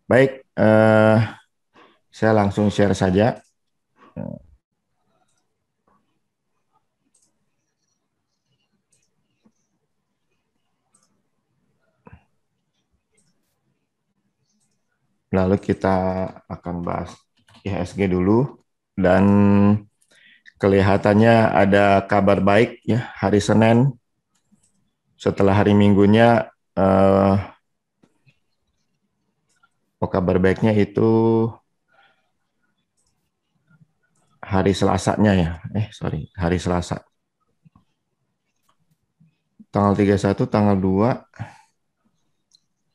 Baik, saya langsung share saja. Lalu kita akan bahas IHSG dulu. Dan kelihatannya ada kabar baik ya hari Senin. Setelah hari Minggunya, kabar baiknya itu hari Selasanya ya. Sorry, hari Selasa. Tanggal 31, tanggal 2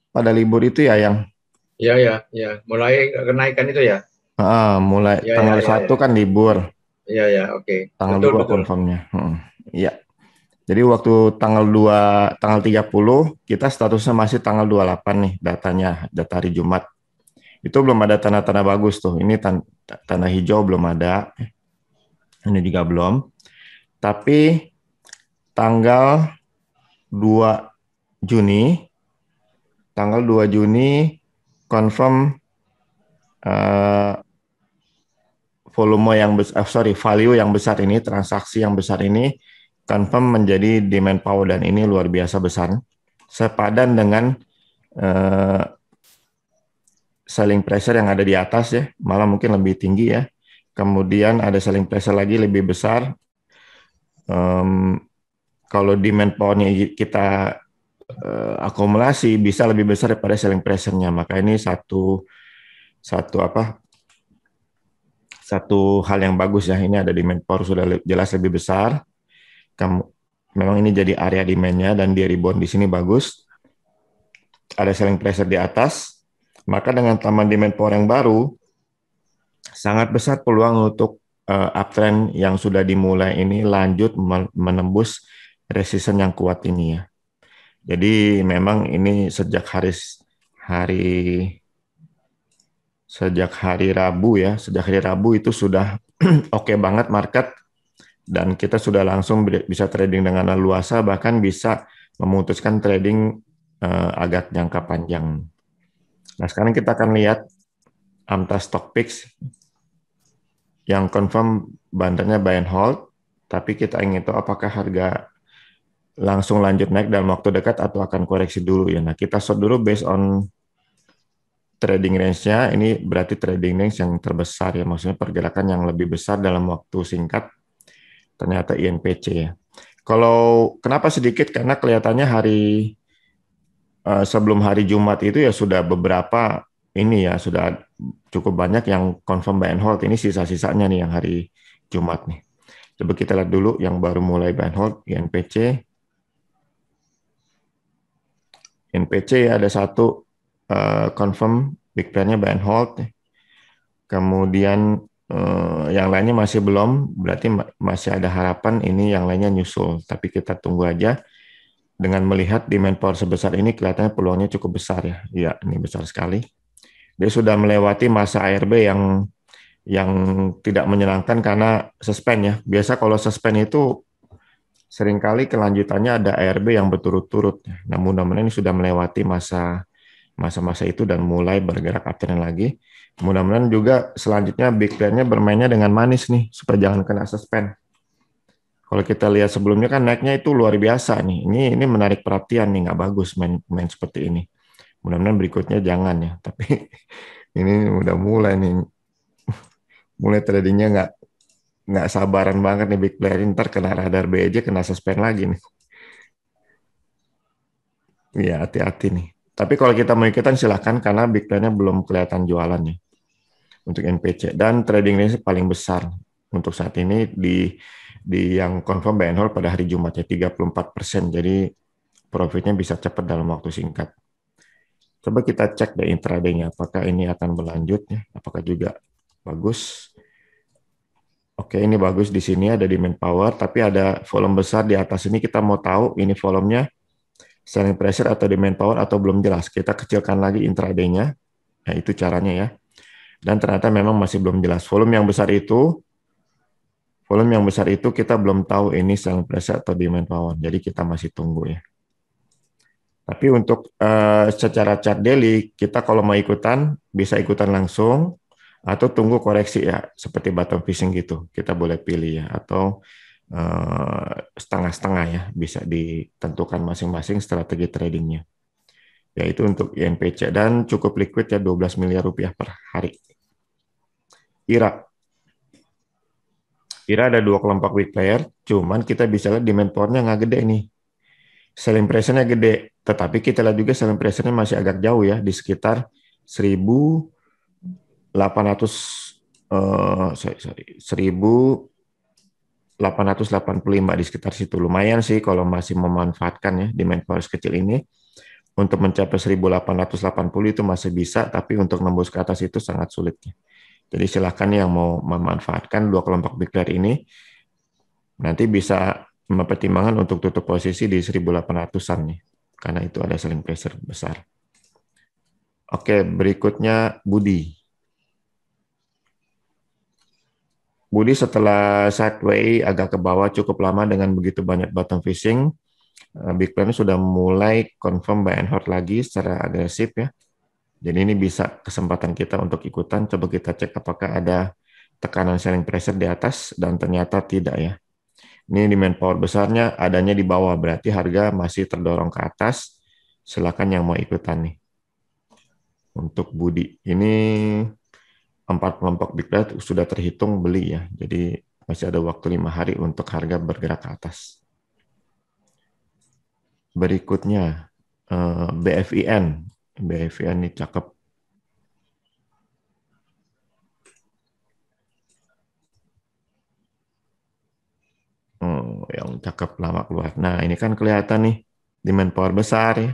pada libur itu ya yang Ya, ya, ya. Mulai kenaikan itu ya. mulai Ya, ya, tanggal ya, ya. 1 kan libur, Ya, ya, oke. tanggal Betul, 2 betul. confirmnya. Iya. Jadi waktu tanggal 2, tanggal 30 kita statusnya masih tanggal 28 nih datanya, data hari Jumat. Itu belum ada tanda-tanda bagus tuh. Ini tanda hijau belum ada. Ini juga belum. Tapi tanggal 2 Juni, tanggal 2 Juni confirm eh, volume yang besar, value yang besar ini, transaksi yang besar ini confirm menjadi demand power dan ini luar biasa besar. Sepadan dengan eh, selling pressure yang ada di atas ya, malah mungkin lebih tinggi ya. Kemudian ada selling pressure lagi lebih besar. Um, Kalau demand power-nya kita akumulasi bisa lebih besar daripada selling pressure-nya. Maka ini satu satu apa? Satu hal yang bagus ya. Ini ada demand power sudah jelas lebih besar. Kamu memang ini jadi area demand-nya dan dia rebound di sini bagus. Ada selling pressure di atas. Maka dengan tambahan demand power yang baru, sangat besar peluang untuk uptrend yang sudah dimulai ini lanjut menembus resistance yang kuat ini ya. Jadi memang ini hari hari Rabu ya, sejak hari Rabu itu sudah oke banget market dan kita sudah langsung bisa trading dengan leluasa bahkan bisa memutuskan trading agak jangka panjang. Nah, sekarang kita akan lihat AMTA Stock Picks yang confirm bandarnya buy and hold, tapi kita ingin tahu apakah harga langsung lanjut naik dalam waktu dekat atau akan koreksi dulu ya. Nah, kita short dulu based on trading range-nya. Ini berarti trading range yang terbesar ya, maksudnya pergerakan yang lebih besar dalam waktu singkat. Ternyata INPC ya. Kalau kenapa sedikit? Karena kelihatannya sebelum hari Jumat itu ya sudah beberapa ini ya sudah cukup banyak yang confirm buy and hold. Ini sisa-sisanya nih yang hari Jumat nih. Coba kita lihat dulu yang baru mulai buy and hold INPC. NPC ada satu confirm big plan-nya buy and hold. Kemudian yang lainnya masih belum, berarti masih ada harapan ini yang lainnya nyusul. Tapi kita tunggu aja. Dengan melihat demand power sebesar ini, kelihatannya peluangnya cukup besar ya. Iya, ini besar sekali. Dia sudah melewati masa ARB yang tidak menyenangkan karena suspend ya. Biasa kalau suspend itu seringkali kelanjutannya ada ARB yang berturut-turut. Nah, mudah-mudahan ini sudah melewati masa-masa itu dan mulai bergerak uptrend lagi. Mudah-mudahan juga selanjutnya big plan-nya bermainnya dengan manis nih, supaya jangan kena suspend. Kalau kita lihat sebelumnya kan naiknya itu luar biasa nih. Ini menarik perhatian nih, nggak bagus main seperti ini. Mudah-mudahan berikutnya jangan ya. Tapi ini udah mulai nih, mulai tradingnya nggak sabaran banget nih big player. Ntar kena radar B aja kena suspend lagi nih. Iya hati-hati nih. Tapi kalau kita mau ikutan silahkan karena big player-nya belum kelihatan jualannya untuk NPC dan trading range paling besar untuk saat ini di yang confirm buy and hold pada hari Jumat ya 34%. Jadi profitnya bisa cepat dalam waktu singkat. Coba kita cek deh intraday-nya apakah ini akan berlanjut ya, apakah juga bagus. Oke, ini bagus di sini ada demand power tapi ada volume besar di atas ini kita mau tahu ini volumenya selling pressure atau demand power atau belum jelas. Kita kecilkan lagi intraday-nya. Nah, itu caranya ya. Dan ternyata memang masih belum jelas. Volume yang besar itu kita belum tahu ini selling pressure atau demand power. Jadi kita masih tunggu ya. Tapi untuk secara chart daily, kita kalau mau ikutan, bisa ikutan langsung, atau tunggu koreksi ya, seperti bottom fishing gitu. Kita boleh pilih ya, atau setengah-setengah ya, bisa ditentukan masing-masing strategi tradingnya. Yaitu untuk INPC, dan cukup liquid ya, 12 miliar rupiah per hari. IRA. IRA ada dua kelompok big player, cuman kita bisa lihat demand powernya nggak gede nih. Selling pressure-nya gede, tetapi kita lihat juga selling pressure-nya masih agak jauh ya, di sekitar 1.800 1.885 di sekitar situ. Lumayan sih kalau masih memanfaatkan ya demand power kecil ini. Untuk mencapai 1.880 itu masih bisa, tapi untuk nembus ke atas itu sangat sulit. Jadi silakan yang mau memanfaatkan dua kelompok big player ini, nanti bisa mempertimbangkan untuk tutup posisi di 1.800-an nih, karena itu ada selling pressure besar. Oke, berikutnya Budi. Budi setelah sideway agak ke bawah cukup lama dengan begitu banyak bottom fishing, big player sudah mulai confirm buy and hold lagi secara agresif ya. Jadi ini bisa kesempatan kita untuk ikutan. Coba kita cek apakah ada tekanan selling pressure di atas, dan ternyata tidak ya. Ini demand power besarnya adanya di bawah, berarti harga masih terdorong ke atas. Silakan yang mau ikutan nih. Untuk Budi, ini 4 kelompok big player sudah terhitung beli ya. Jadi masih ada waktu 5 hari untuk harga bergerak ke atas. Berikutnya BFIN. BFIN ini cakep. Yang cakep lama keluar. Nah, ini kan kelihatan nih demand power besar ya.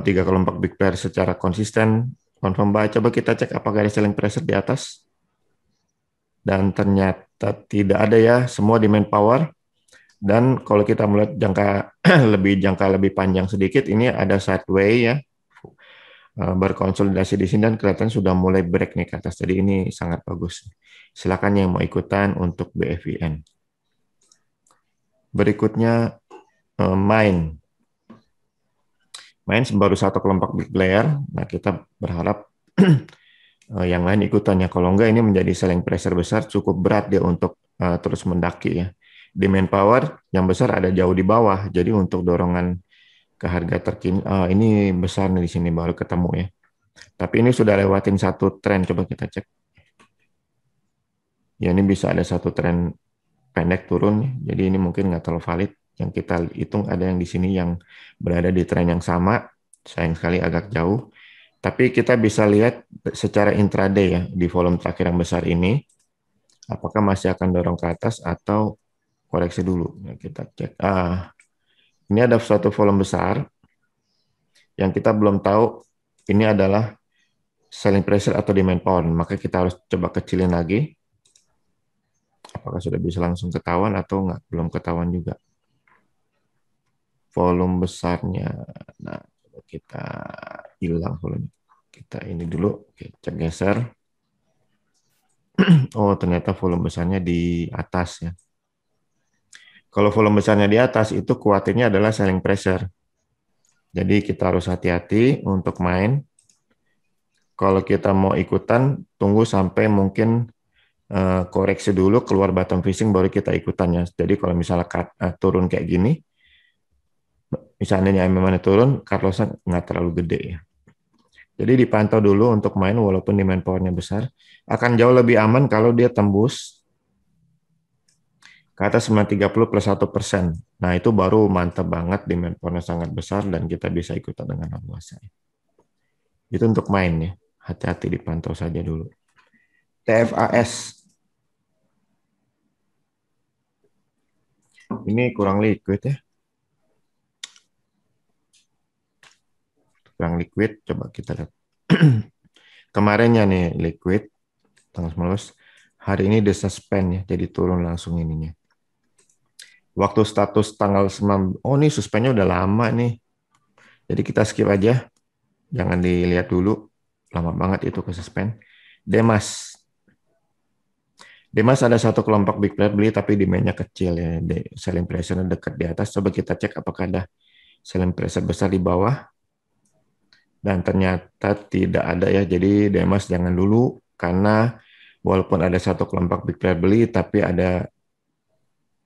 Tiga kelompok big player secara konsisten confirm buy. Coba kita cek apakah ada selling pressure di atas. Dan ternyata tidak ada ya, semua demand power. Dan kalau kita melihat jangka lebih panjang sedikit, ini ada sideway ya, berkonsolidasi di sini dan kelihatan sudah mulai break nih ke atas. Jadi ini sangat bagus. Silakan yang mau ikutan untuk BFIN. Berikutnya Main. Main baru satu kelompok big player. Nah, kita berharap yang lain ikutannya. Kalau enggak, ini menjadi selling pressure besar, cukup berat dia untuk terus mendaki ya. Demand power yang besar ada jauh di bawah. Jadi untuk dorongan ke harga terkini, ini besar nih di sini baru ketemu ya. Tapi ini sudah lewatin satu tren, coba kita cek. Ya ini bisa ada satu tren pendek turun, jadi ini mungkin nggak terlalu valid. Yang kita hitung ada yang di sini yang berada di tren yang sama, sayang sekali agak jauh. Tapi kita bisa lihat secara intraday ya, di volume terakhir yang besar ini, apakah masih akan dorong ke atas atau koreksi dulu. Nah, kita cek. Ini ada suatu volume besar yang kita belum tahu ini adalah selling pressure atau demand power. Maka kita harus coba kecilin lagi. Apakah sudah bisa langsung ketahuan atau nggak? Belum ketahuan juga. Volume besarnya. Nah, kita hilang volume. Kita ini dulu, cek geser. Oh, ternyata volume besarnya di atas ya. Kalau volume besarnya di atas, itu khawatirnya adalah selling pressure. Jadi kita harus hati-hati untuk main. Kalau kita mau ikutan, tunggu sampai mungkin koreksi dulu, keluar bottom fishing, baru kita ikutannya. Jadi kalau misalnya turun kayak gini, misalnya memang turun, cut loss-nya nggak terlalu gede ya. Jadi dipantau dulu untuk main walaupun demand power-nya besar. Akan jauh lebih aman kalau dia tembus ke atas 930 plus 1%. Nah itu baru mantap banget, demand power-nya sangat besar dan kita bisa ikutan dengan luas. Itu untuk main ya. Hati-hati dipantau saja dulu. TFAS. Ini kurang liquid ya. Kurang liquid, coba kita lihat. Kemarinnya nih liquid, tanggal 19. Hari ini disuspend ya, jadi turun langsung ininya. Waktu status tanggal 9, oh ini suspendnya udah lama nih. Jadi kita skip aja. Jangan dilihat dulu. Lama banget itu ke suspend. Demas. Demas ada satu kelompok big player beli tapi demand-nya kecil ya. Selling pressure dekat di atas. Coba kita cek apakah ada selling pressure besar di bawah, dan ternyata tidak ada ya. Jadi Demas jangan dulu, karena walaupun ada satu kelompok big player beli, tapi ada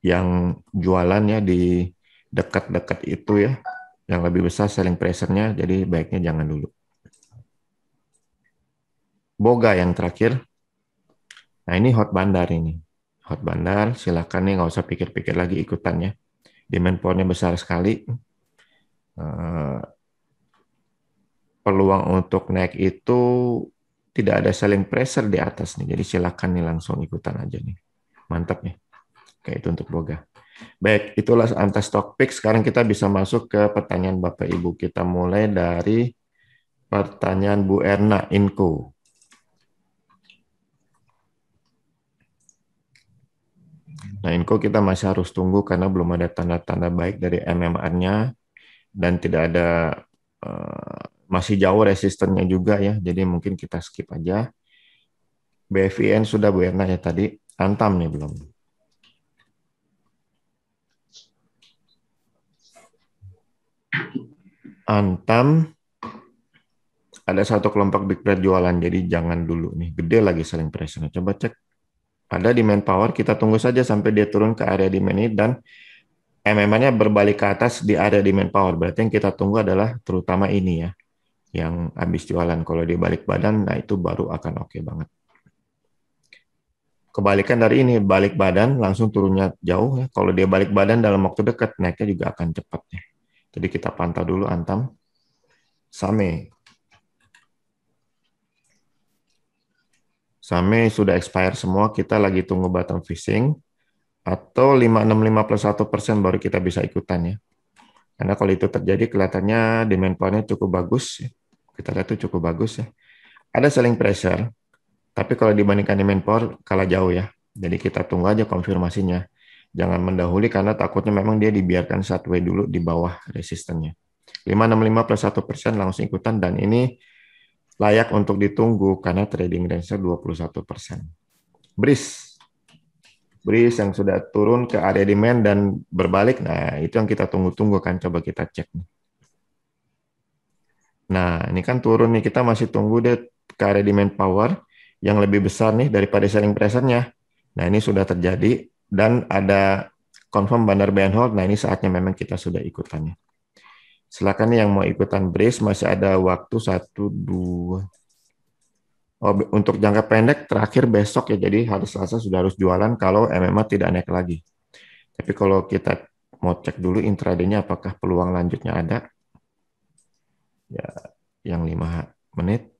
yang jualan ya di dekat-dekat itu ya, yang lebih besar selling pressure-nya, jadi baiknya jangan dulu. Boga yang terakhir. Nah ini hot bandar ini. Hot bandar, silakan nih nggak usah pikir-pikir lagi ikutannya. Demand power-nya besar sekali. Eh, Peluang untuk naik itu tidak ada selling pressure di atas nih. Jadi silakan nih langsung ikutan aja nih. Mantap nih. Kayak itu untuk Boga. Baik, itulah antar stock pick. Sekarang kita bisa masuk ke pertanyaan Bapak Ibu. Kita mulai dari pertanyaan Bu Erna Inco. Nah, Inco kita masih harus tunggu karena belum ada tanda-tanda baik dari MMR-nya dan tidak ada masih jauh resistennya juga ya. Jadi mungkin kita skip aja. BFIN sudah Bu Erna ya tadi. Antam nih belum. Antam ada satu kelompok big player jualan, jadi jangan dulu nih. Gede lagi selling pressure-nya. Coba cek. Ada demand power, kita tunggu saja sampai dia turun ke area demand ini dan MMA-nya berbalik ke atas di area demand power. Berarti yang kita tunggu adalah terutama ini ya, yang habis jualan. Kalau dia balik badan, nah itu baru akan oke banget. Kebalikan dari ini, balik badan langsung turunnya jauh ya. Kalau dia balik badan dalam waktu dekat, naiknya juga akan cepat ya. Jadi kita pantau dulu Antam. Same. Same sudah expire semua, kita lagi tunggu bottom fishing. Atau 565 plus 1% baru kita bisa ikutan ya. Karena kalau itu terjadi kelihatannya demand power-nya cukup bagus. Kita lihat tuh cukup bagus ya. Ada selling pressure, tapi kalau dibandingkan demand power kalah jauh ya. Jadi kita tunggu aja konfirmasinya. Jangan mendahului karena takutnya memang dia dibiarkan sideways dulu di bawah resistennya. 565 plus 1% langsung ikutan dan ini layak untuk ditunggu karena trading range-nya 21%. Breeze yang sudah turun ke area demand dan berbalik, nah itu yang kita tunggu-tunggu kan, coba kita cek. Nah ini kan turun nih, kita masih tunggu deh ke area demand power yang lebih besar nih daripada selling pressure-nya. Nah ini sudah terjadi dan ada confirm bandar buy and hold, nah ini saatnya memang kita sudah ikutannya. Silakan nih yang mau ikutan Breeze, masih ada waktu 1, 2. Oh, untuk jangka pendek terakhir besok ya, jadi hari Selasa sudah harus jualan kalau MMA tidak naik lagi. Tapi kalau kita mau cek dulu intraday-nya apakah peluang lanjutnya ada, ya yang 5 menit.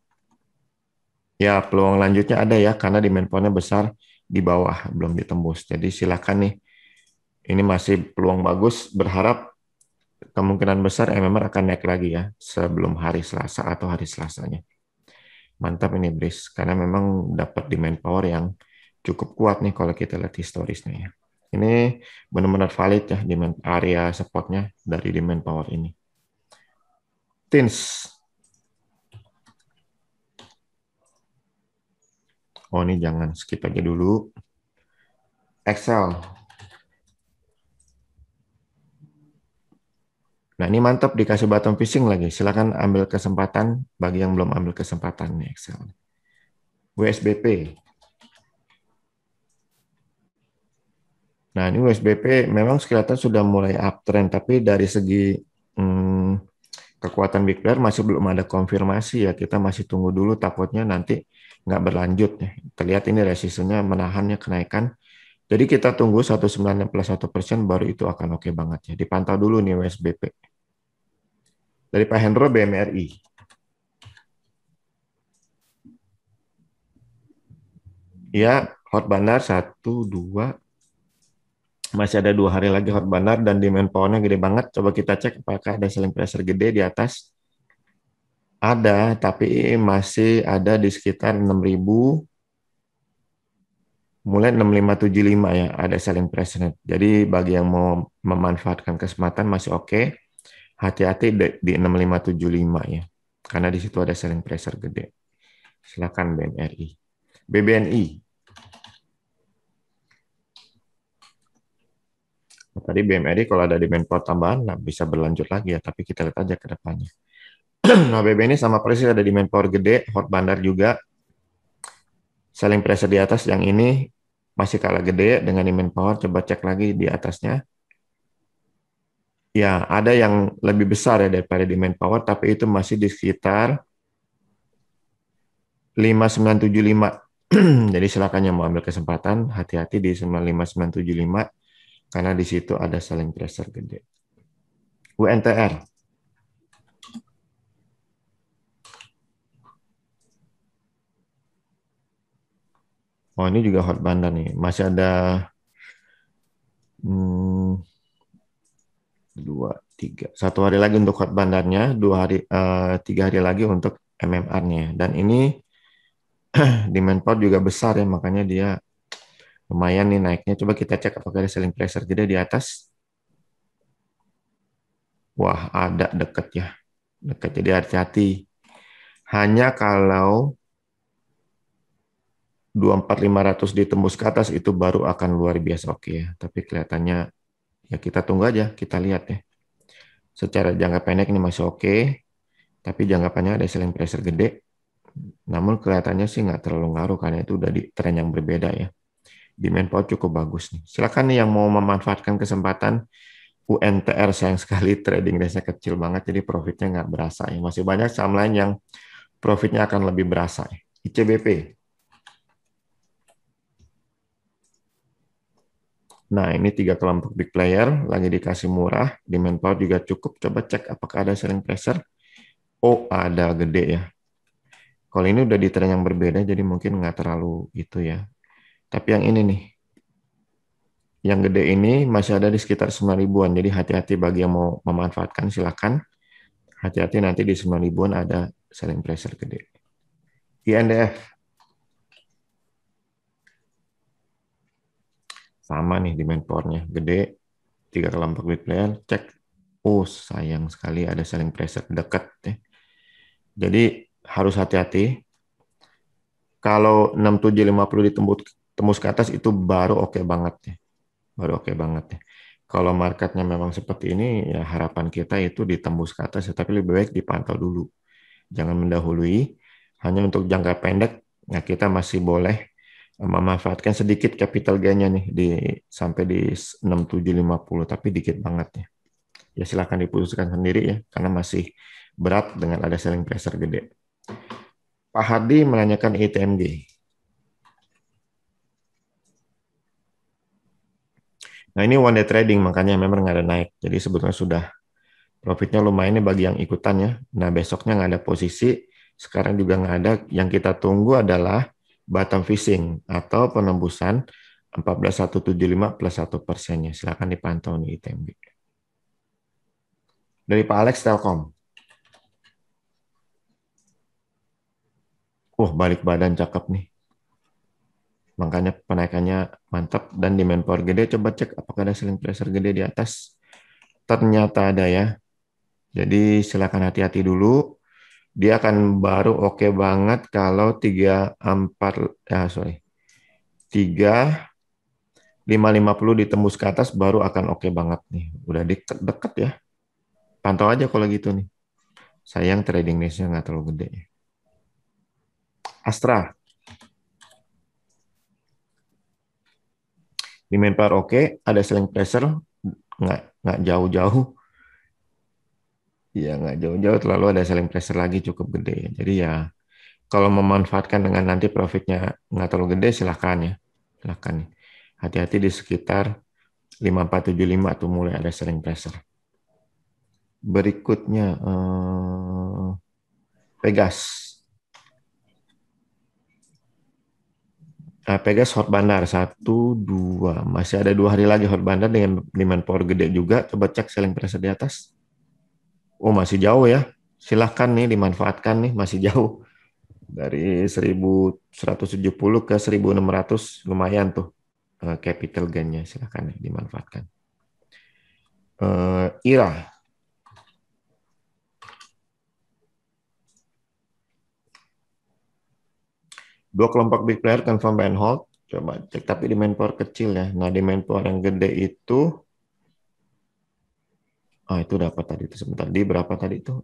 Ya peluang lanjutnya ada ya, karena demand power-nya besar di bawah, belum ditembus. Jadi silakan nih, ini masih peluang bagus, berharap kemungkinan besar MMR akan naik lagi ya, sebelum hari Selasa atau hari Selasanya. Mantap ini Breeze, karena memang dapat demand power yang cukup kuat nih kalau kita lihat historisnya ya. Ini benar-benar valid ya demand area supportnya dari demand power ini. Tins. Oh ini jangan, skip aja dulu. Excel. Nah ini mantap dikasih bottom fishing lagi. Silakan ambil kesempatan bagi yang belum ambil kesempatan nih Excel. WSBP. Nah ini WSBP memang kelihatan sudah mulai uptrend, tapi dari segi kekuatan big player masih belum ada konfirmasi ya. Kita masih tunggu dulu, takutnya nanti nggak berlanjut ya. Terlihat ini resistennya menahannya kenaikan. Jadi kita tunggu 19 plus 1% baru itu akan oke banget ya. Dipantau dulu nih WSBP. Dari Pak Hendro BMRI. Ya, hot bandar 1, 2. Masih ada 2 hari lagi hot bandar dan demand power-nya gede banget. Coba kita cek apakah ada selling pressure gede di atas. Ada, tapi masih ada di sekitar 6.000. Mulai 6575 ya, ada selling pressure. Jadi bagi yang mau memanfaatkan kesempatan masih oke. Hati-hati di 6575 ya. Karena di situ ada selling pressure gede. Silakan BNRI. BBNI. Tadi BMRI kalau ada demand power tambahan nah bisa berlanjut lagi ya, tapi kita lihat aja ke depannya. Nah, BB ini sama persis ada demand power gede, hot bandar juga. Selling pressure di atas yang ini masih kalah gede dengan demand power. Coba cek lagi di atasnya. Ya, ada yang lebih besar ya daripada demand power, tapi itu masih di sekitar 5975. Jadi silakan yang mau ambil kesempatan, hati-hati di 5975 karena di situ ada selling pressure gede. UNTR. Oh, ini juga hot bandar nih. Masih ada hmm, 1 hari lagi untuk hot bandarnya, 3 hari lagi untuk MMR-nya. Dan ini demand power juga besar ya, makanya dia lumayan nih naiknya. Coba kita cek apakah ada selling pressure gede di atas. Wah, ada deket ya. Deket, jadi hati-hati. Hanya kalau 24.500 ditembus ke atas itu baru akan luar biasa oke ya. Tapi kelihatannya ya kita tunggu aja, kita lihat ya. Secara jangka pendek ini masih oke, tapi jangka panjang ada selling pressure gede. Namun kelihatannya sih nggak terlalu ngaruh karena itu udah di tren yang berbeda ya. Demand power cukup bagus nih. Silakan nih yang mau memanfaatkan kesempatan UNTR, sayang sekali trading range-nya kecil banget jadi profitnya nggak berasa ya. Masih banyak saham lain yang profitnya akan lebih berasa ya. ICBP. Nah, ini 3 kelompok big player lagi dikasih murah, demand power juga cukup. Coba cek apakah ada selling pressure. Oh, ada gede ya. Kalau ini udah di tren yang berbeda, jadi mungkin nggak terlalu itu ya. Tapi yang ini nih, yang gede ini masih ada di sekitar 9 ribuan. Jadi hati-hati bagi yang mau memanfaatkan, silakan. Hati-hati nanti di 9 ribuan ada selling pressure gede. INDF, sama nih demand power-nya. Gede, 3 kelompok big player, cek. Oh, sayang sekali ada selling pressure dekat. Jadi harus hati-hati. Kalau 6750 ditembus tembus ke atas itu baru oke banget ya. Baru oke banget ya. Kalau marketnya memang seperti ini, ya harapan kita itu ditembus ke atas ya, tapi lebih baik dipantau dulu. Jangan mendahului. Hanya untuk jangka pendek, ya kita masih boleh memanfaatkan sedikit capital gain-nya nih sampai di 6750, tapi dikit banget ya. Ya silakan diputuskan sendiri ya, karena masih berat dengan ada selling pressure gede. Pak Hardi menanyakan ITMG. Nah ini one day trading, makanya memang nggak ada naik. Jadi sebetulnya sudah profitnya lumayan nih bagi yang ikutan ya. Nah besoknya nggak ada posisi, sekarang juga nggak ada. Yang kita tunggu adalah bottom fishing atau penembusan 14.175 plus 1%-nya. Silakan dipantau nih ITMB. Dari Pak Alex Telkom. Balik badan cakep nih. Makanya penaikannya mantap dan demand power gede. Coba cek apakah ada selling pressure gede di atas. Ternyata ada ya. Jadi silakan hati-hati dulu. Dia akan baru oke banget kalau 34 sorry. 3550 ditembus ke atas baru akan oke banget nih. Udah deket ya. Pantau aja kalau gitu nih. Sayang trading range-nya nggak terlalu gede. Astra. Demand power oke, ada selling pressure, nggak jauh-jauh. Iya, nggak jauh-jauh, terlalu ada selling pressure lagi cukup gede. Jadi ya, kalau memanfaatkan dengan nanti profitnya nggak terlalu gede, silakan ya. Silakan. Hati-hati di sekitar 5475 tuh mulai ada selling pressure. Berikutnya, Pegas. Nah, Pegas hot bandar 1, 2. Masih ada 2 hari lagi hot bandar dengan demand power gede juga. Coba cek selling pressure di atas. Oh, masih jauh ya. Silahkan nih dimanfaatkan nih, masih jauh. Dari 1170 ke 1600 lumayan tuh capital gain-nya. Silahkan nih dimanfaatkan. IRA. 2 kelompok big player confirm buy and hold. Coba cek, tapi demand power kecil ya. Nah, demand power yang gede itu Itu dapat tadi itu sebentar. Di berapa tadi itu?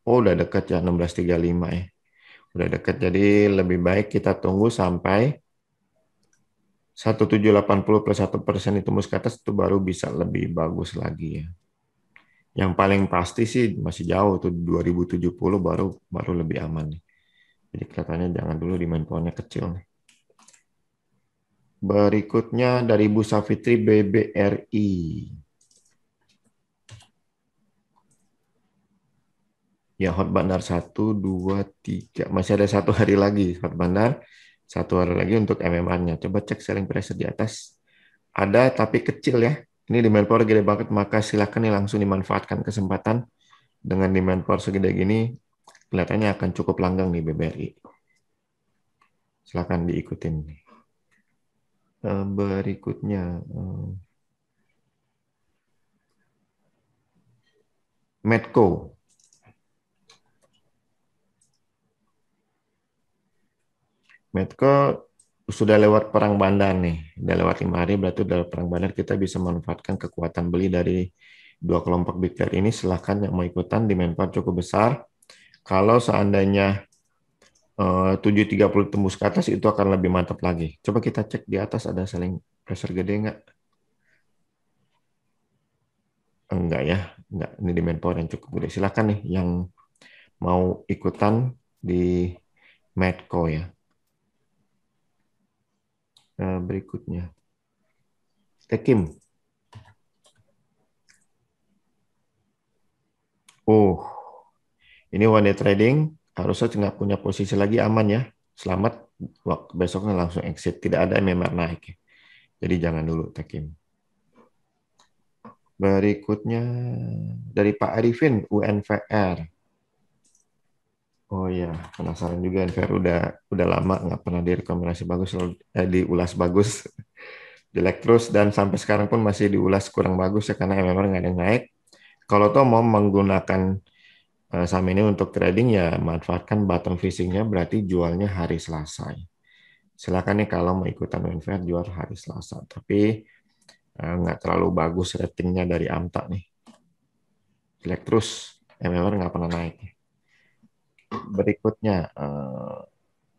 Udah dekat ya 16.35 ya. Udah dekat. Jadi lebih baik kita tunggu sampai 1780 plus 1% itu ke atas itu baru bisa lebih bagus lagi ya. Yang paling pasti sih masih jauh tuh 2070 baru baru lebih aman nih. Jadi kelihatannya jangan dulu di main powernya kecil nih. Berikutnya dari Bu Safitri BBRI. Ya, Hot Bandar 1, 2, 3. Masih ada 1 hari lagi Hot Bandar. 1 hari lagi untuk MMR-nya. Coba cek selling pressure di atas. Ada tapi kecil ya. Ini demand power gede banget, maka silakan nih langsung dimanfaatkan kesempatan. Dengan demand power segede gini, kelihatannya akan cukup langgang nih BBRI. Silakan diikutin. Berikutnya, Medco. Medco sudah lewat perang bandar nih. Udah lewat 5 hari, berarti udah lewat perang bandar. Kita bisa manfaatkan kekuatan beli dari dua kelompok big player ini. Silahkan yang mau ikutan, demand power cukup besar. Kalau seandainya 730 tembus ke atas, itu akan lebih mantap lagi. Coba kita cek di atas ada selling pressure gede nggak? Enggak ya, enggak. Ini demand power yang cukup gede. Silahkan nih yang mau ikutan di Medco ya. Berikutnya, Tekim. Oh, ini one day trading, harusnya nggak punya posisi lagi aman ya. Selamat, waktu besoknya langsung exit. Tidak ada MMR naik. Jadi jangan dulu Tekim. Berikutnya dari Pak Arifin, UNVR. Oh iya, penasaran juga NVR udah lama nggak pernah direkomendasi bagus, diulas bagus, jelek terus dan sampai sekarang pun masih diulas kurang bagus ya karena memang nggak ada yang naik. Kalau tuh mau menggunakan saham ini untuk trading ya manfaatkan button fishing-nya berarti jualnya hari Selasa. Silakan nih kalau mau ikutan NVR jual hari Selasa, tapi nggak terlalu bagus ratingnya dari AMTA nih, jelek terus, memang nggak pernah naik. Berikutnya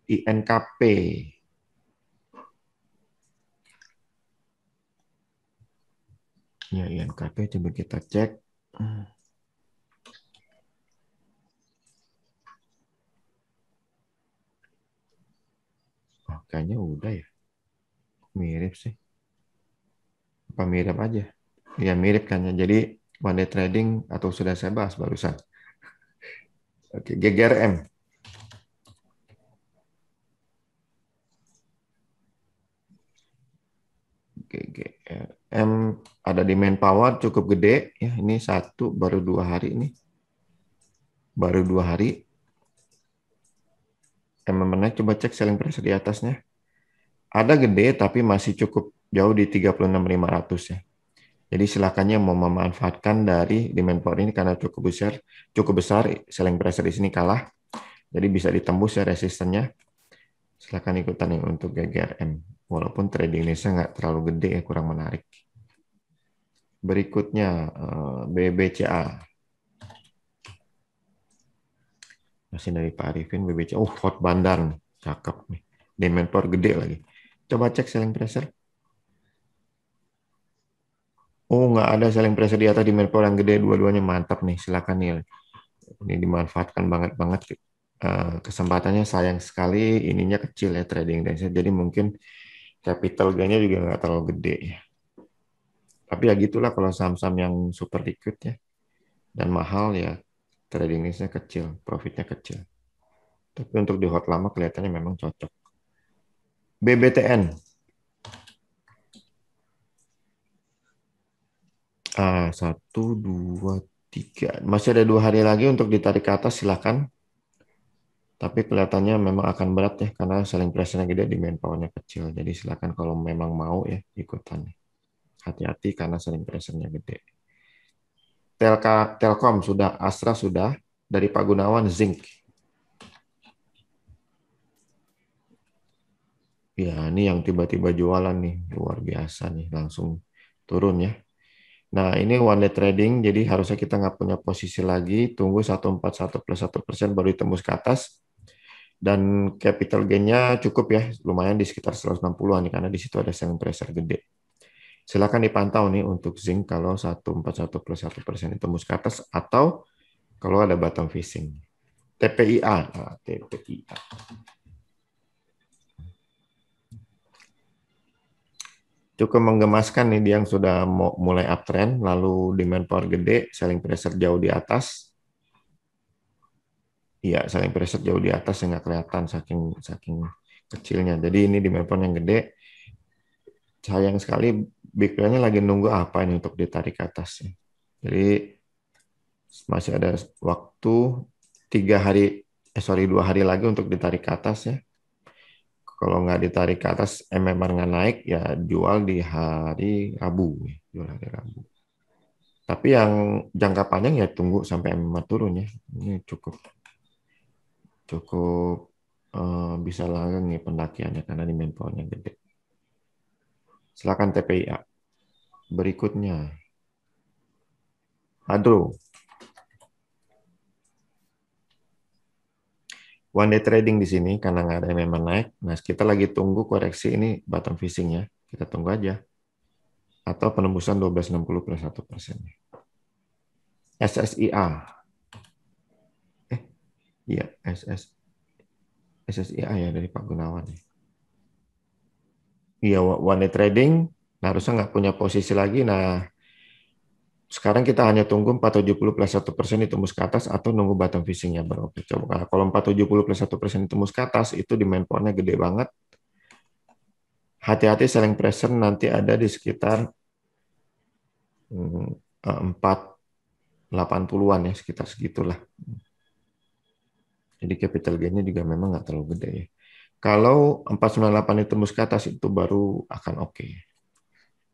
INKP. Ya, INKP coba kita cek. Oh, kayaknya udah ya. Mirip sih. Apa mirip aja? Ya mirip kan ya. Jadi one day trading atau sudah saya bahas barusan. Oke, GGRM. GGRM ada di main power cukup gede ya. Ini satu baru 2 hari ini. Baru 2 hari. Mana coba cek selling price di atasnya. Ada gede tapi masih cukup jauh di 36.500 ya. Jadi silakannya mau memanfaatkan dari demand power ini karena cukup besar selling pressure di sini kalah. Jadi bisa ditembus ya resistennya. Silakan ikutan yang untuk GGRM. Walaupun trading Indonesia nggak terlalu gede ya, kurang menarik. Berikutnya BBCA. Masih dari Pak Arifin BBCA. Hot bandar nih. Cakep nih. Demand power gede lagi. Coba cek selling pressure. Nggak ada selling pressure di atas demand power yang gede. Dua-duanya mantap nih. Silakan nih. Ini dimanfaatkan banget-banget. Kesempatannya sayang sekali ininya kecil ya trading Indonesia. Jadi mungkin capital gainnya juga nggak terlalu gede ya. Tapi ya gitulah kalau saham-saham yang super liquid ya dan mahal ya tradingnya kecil, profitnya kecil. Tapi untuk di hot lama kelihatannya memang cocok. BBTN 1, 2, 3 masih ada 2 hari lagi untuk ditarik ke atas silakan. Tapi kelihatannya memang akan berat ya karena selling pressure-nya gede, demand power-nya kecil. Jadi silakan kalau memang mau ya ikutan. Hati-hati karena selling pressure-nya gede. Telkom sudah, Astra sudah, dari Pak Gunawan Zinc. Ya, ini yang tiba-tiba jualan nih, luar biasa nih, langsung turun ya. Nah, ini one day trading, jadi harusnya kita nggak punya posisi lagi, tunggu 141 plus 1% baru ditembus ke atas. Dan capital gain-nya cukup ya, lumayan di sekitar 160-an nih, karena di situ ada selling pressure gede. Silakan dipantau nih untuk zinc kalau 141 plus 1% ditembus ke atas, atau kalau ada bottom fishing. TPIA. Nah, TPIA. Cukup menggemaskan nih dia yang sudah mulai uptrend, lalu demand power gede, selling pressure jauh di atas. Iya, selling pressure jauh di atas yang nggak kelihatan saking saking kecilnya. Jadi ini demand power yang gede. Sayang sekali big player-nya lagi nunggu apa ini untuk ditarik ke atas. Jadi masih ada waktu 3 hari, 2 hari lagi untuk ditarik ke atas ya. Kalau nggak ditarik ke atas, MMR nggak naik, ya jual di hari Rabu. Jual hari Rabu. Tapi yang jangka panjang ya tunggu sampai MMR turun ya. Ini cukup cukup bisa langgeng nih pendakiannya karena di powernya gede. Silakan TPIA. Berikutnya, Hadro. One day trading di sini karena nggak ada yang memang naik. Nah, kita lagi tunggu koreksi ini bottom fishing ya. Kita tunggu aja. Atau penembusan 1260 plus 1%. SSIA. Iya, SSIA ya dari Pak Gunawan. Iya, one day trading. Nah, harusnya nggak punya posisi lagi. Nah, sekarang kita hanya tunggu 470 plus 1% ditembus ke atas atau nunggu bottom fishing-nya baru oke. Coba kalau 470 plus 1% ditembus ke atas, itu demand power-nya gede banget. Hati-hati selling pressure nanti ada di sekitar 480-an ya, sekitar segitulah. Jadi capital gain-nya juga memang nggak terlalu gede ya. Kalau 498 ditembus ke atas itu baru akan oke.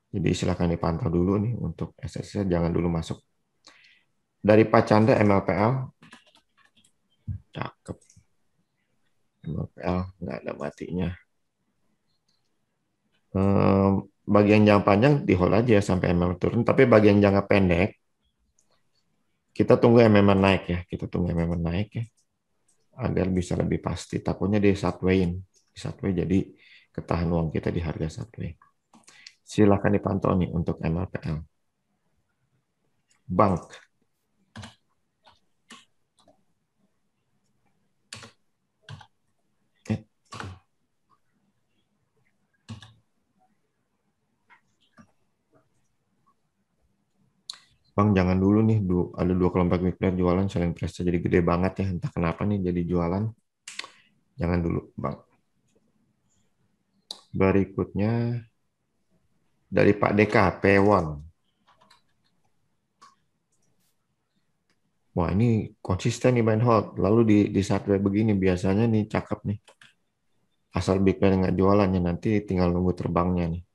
Jadi silakan dipantau dulu nih untuk SSC, jangan dulu masuk. Dari Pak Chandra MLPL, cakep. MLPL nggak ada matinya. Bagian jangka panjang di hold aja sampai MMR turun, tapi bagian jangka pendek kita tunggu MMR naik ya, kita tunggu MMR naik ya, agar bisa lebih pasti. Takutnya di sideways jadi ketahan uang kita di harga sideways. Silakan dipantau nih untuk MLPL. Bank. Bang, jangan dulu nih, ada 2 kelompok big player jualan, selling price jadi gede banget ya, entah kenapa nih jadi jualan. Jangan dulu, Bang. Berikutnya dari Pak DK, P1. Wah, ini konsisten nih buy and hold. Lalu di sideways begini biasanya nih cakep nih. Asal big player nggak jualannya, nanti tinggal nunggu terbangnya nih.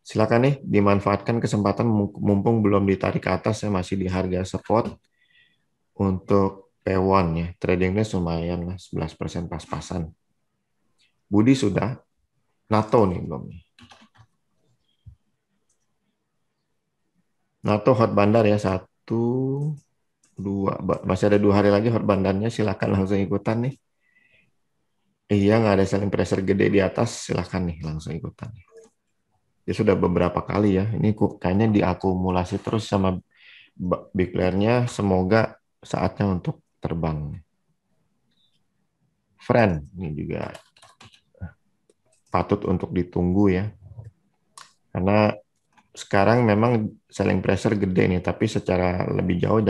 Silakan nih dimanfaatkan kesempatan mumpung belum ditarik ke atas ya, masih di harga support untuk P1 ya. Tradingnya lumayan lah, 11% pas-pasan. Budi sudah, NATO nih belum nih. NATO hot bandar ya, 1, 2, masih ada 2 hari lagi hot bandarnya, silakan langsung ikutan nih. Iya, nggak ada selling pressure gede di atas, silakan nih langsung ikutan. Ya sudah beberapa kali ya, ini kayaknya diakumulasi terus sama big player-nya, semoga saatnya untuk terbang. Friend, ini juga patut untuk ditunggu ya, karena sekarang memang selling pressure gede nih, tapi secara lebih jauh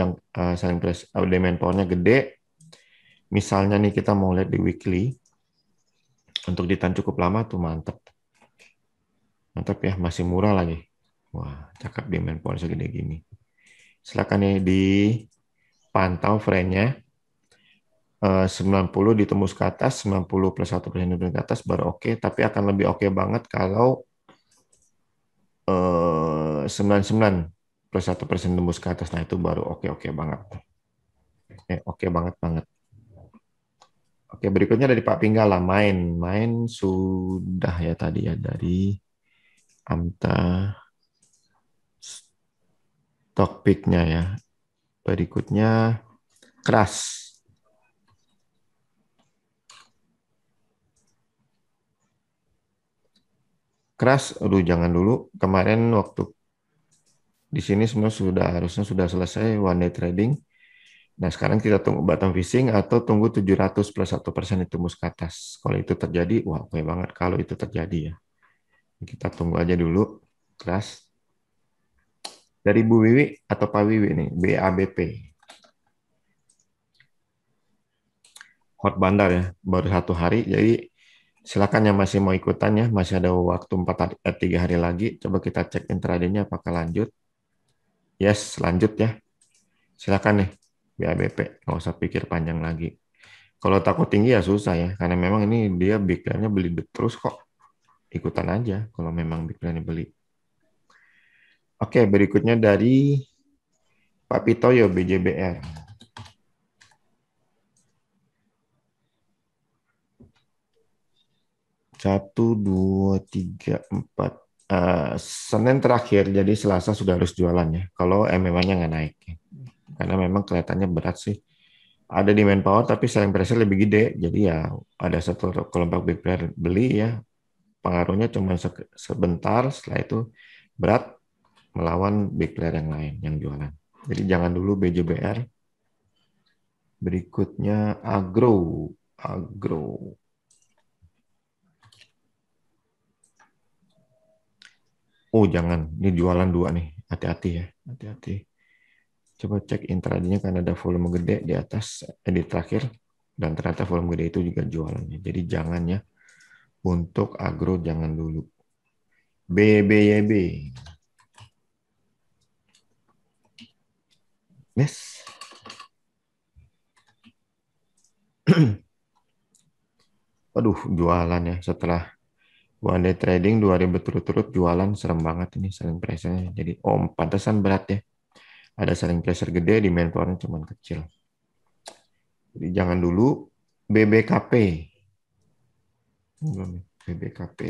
selling pressure demand power-nya gede. Misalnya nih kita mau lihat di weekly, untuk ditahan cukup lama tuh mantep. Mantap ya, masih murah lagi. Wah, cakep demand power segede gini. Silakan nih dipantau frame-nya. 90 ditembus ke atas, 90 plus 1% ke atas baru oke, tapi akan lebih oke banget kalau 99 plus 1% tembus ke atas. Nah, itu baru oke banget. Oke banget banget. Oke, berikutnya dari Pak Pinggala, main sudah ya tadi ya dari Amta Topiknya ya. Berikutnya keras. Keras, aduh jangan dulu. Kemarin waktu di sini semua harusnya sudah selesai one day trading. Nah, sekarang kita tunggu bottom fishing atau tunggu 700 plus 1% itu tembus ke atas. Kalau itu terjadi, wah oke banget kalau itu terjadi ya. Kita tunggu aja dulu. Keras. Dari Bu Wiwi atau Pak Wiwi nih, BABP. Hot bandar ya, baru 1 hari. Jadi silakan yang masih mau ikutan ya, masih ada waktu 3 hari lagi. Coba kita cek intraday-nya apakah lanjut. Yes, lanjut ya. Silakan nih, BABP. Nggak usah pikir panjang lagi. Kalau takut tinggi ya susah ya, karena memang ini dia big plan-nya beli terus kok. Ikutan aja kalau memang big plan-nya beli. Oke, berikutnya dari Pak Pitoyo, BJBR. 1, 2, 3, 4. Senin terakhir, jadi Selasa sudah harus jualan ya. Kalau MMA-nya nggak naik. Karena memang kelihatannya berat sih. Ada di manpower tapi selling pressure lebih gede. Jadi ya ada satu kelompok big player beli ya. Pengaruhnya cuma sebentar, setelah itu berat melawan big player yang lain yang jualan. Jadi jangan dulu BJBR. Berikutnya Agro. Agro. Oh jangan, ini jualan dua nih. Hati-hati ya, hati-hati. Coba cek intraday-nya karena ada volume gede di atas, di terakhir. Dan ternyata volume gede itu juga jualannya. Jadi jangan ya. Untuk agro jangan dulu. BBYB. Yes. Aduh, jualan ya. Setelah one day trading 2 hari berturut-turut jualan, serem banget ini selling pressure-nya. Jadi, pantesan berat ya. Ada selling pressure gede, di main power-nya cuma kecil. Jadi jangan dulu. BBKP. BBKP.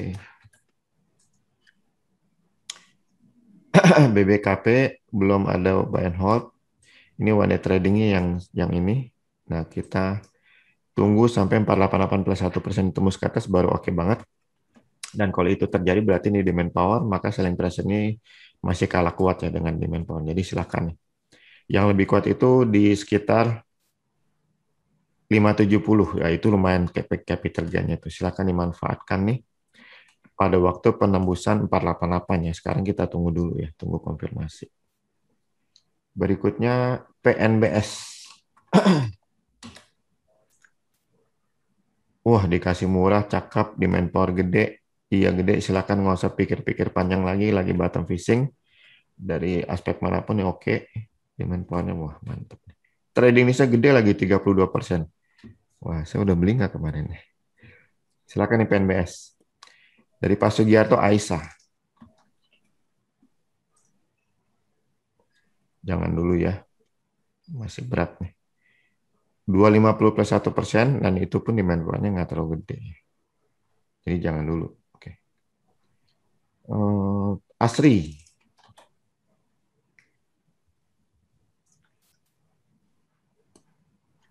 BBKP belum ada buy and hold. Ini one day trading-nya yang ini. Nah, kita tunggu sampai 488 plus 1% tembus ke atas baru oke banget. Dan kalau itu terjadi berarti ini demand power, maka selling pressure ini masih kalah kuat ya dengan demand power. Jadi silakan. Yang lebih kuat itu di sekitar 570, ya itu lumayan capital gain-nya tuh. Silakan dimanfaatkan nih pada waktu penembusan 488 ya. Sekarang kita tunggu dulu ya, tunggu konfirmasi. Berikutnya PNBS. Wah, dikasih murah, cakep, demand power gede. Iya gede, silakan nggak usah pikir-pikir panjang lagi bottom fishing. Dari aspek manapun ya oke. Demand powernya wah mantap. Trading Nisa gede lagi 32%. Wah, saya udah beli nggak kemarin? Silakan nih PNBS. Dari Pak Sugiarto Aisyah. Jangan dulu ya. Masih berat nih. 250 plus 1%, dan itu pun demand powernya nggak terlalu gede. Jadi jangan dulu. Oke. Asri.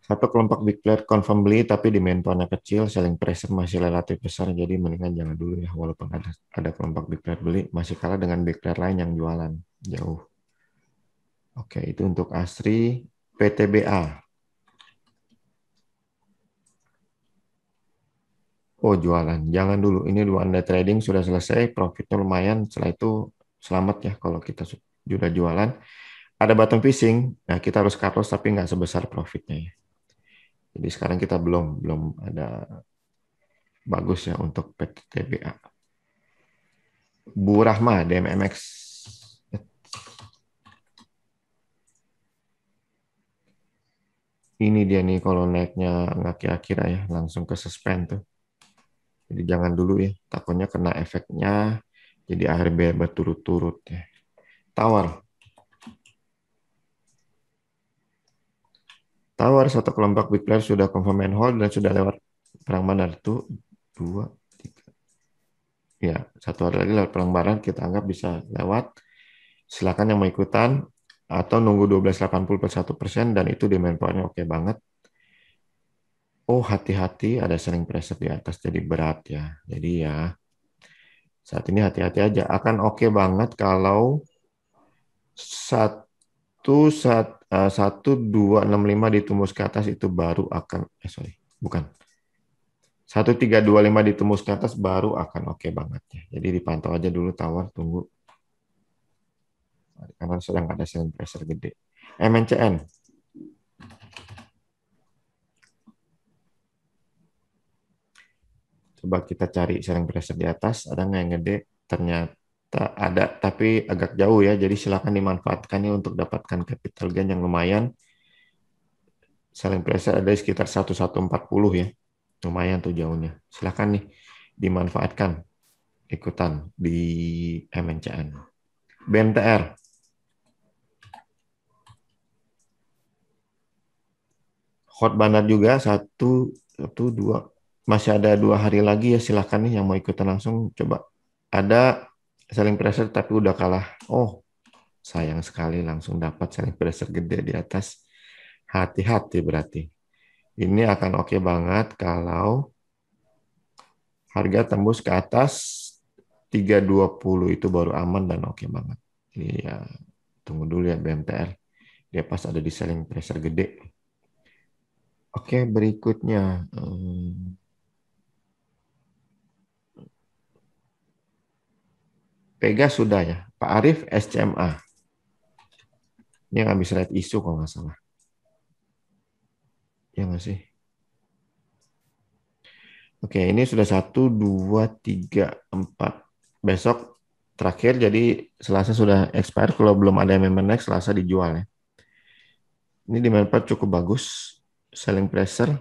Satu kelompok big player confirm beli, tapi demand powernya kecil, selling pressure masih relatif besar, jadi mendingan jangan dulu ya. Walaupun ada kelompok big player beli, masih kalah dengan big player lain yang jualan. Jauh. Oke, itu untuk Asri. PTBA. Oh, jualan. Jangan dulu. Ini dua anda trading sudah selesai, profitnya lumayan. Setelah itu selamat ya kalau kita sudah jualan. Ada bottom fishing, nah kita harus cut loss tapi nggak sebesar profitnya ya. Jadi sekarang kita belum ada bagus ya untuk PTBA. Bu Rahma, DMMX. Ini dia nih kalau naiknya nggak kira-kira ya, langsung ke suspend tuh. Jadi jangan dulu ya, takutnya kena efeknya, jadi ARB berturut-turut ya. Tawar. Tawar satu kelompok big player sudah confirm and hold dan sudah lewat perang bandar itu 2, 3. Ya, 1 hari lagi lewat perang bandar kita anggap bisa lewat. Silakan yang mau ikutan. atau nunggu 1280 per 1% dan itu demand powernya oke banget. Oh, hati-hati ada selling pressure di atas jadi berat ya. Jadi ya saat ini hati-hati aja. Akan oke banget kalau satu 265 ditembus ke atas itu baru akan sorry, bukan. 1325 ditembus ke atas baru akan oke banget ya. Jadi dipantau aja dulu tawar, tunggu karena sedang ada selling pressure gede. MNCN. Coba kita cari selling pressure di atas, ada nggak yang gede? Ternyata ada, tapi agak jauh ya. Jadi silakan dimanfaatkan ini untuk dapatkan capital gain yang lumayan. Selling pressure ada di sekitar 1140 ya. Lumayan tuh jauhnya. Silakan nih dimanfaatkan ikutan di MNCN. BMTR. Hot banget juga, satu, dua. Masih ada 2 hari lagi ya, silahkan nih yang mau ikutan langsung coba. Ada selling pressure tapi udah kalah. Oh, sayang sekali langsung dapat selling pressure gede di atas. Hati-hati berarti. Ini akan oke banget kalau harga tembus ke atas 320 itu baru aman dan oke banget. Iya, tunggu dulu ya BMTR. Dia pas ada di selling pressure gede. Oke, berikutnya. Pegas sudah ya. Pak Arief SCMA. Ini yang habis red issue kalau nggak salah. Ya nggak sih? Oke, ini sudah 1, 2, 3, 4. Besok terakhir, jadi Selasa sudah expire. Kalau belum ada yang memang next, Selasa dijual ya. Ini di manfaat cukup bagus. Selling pressure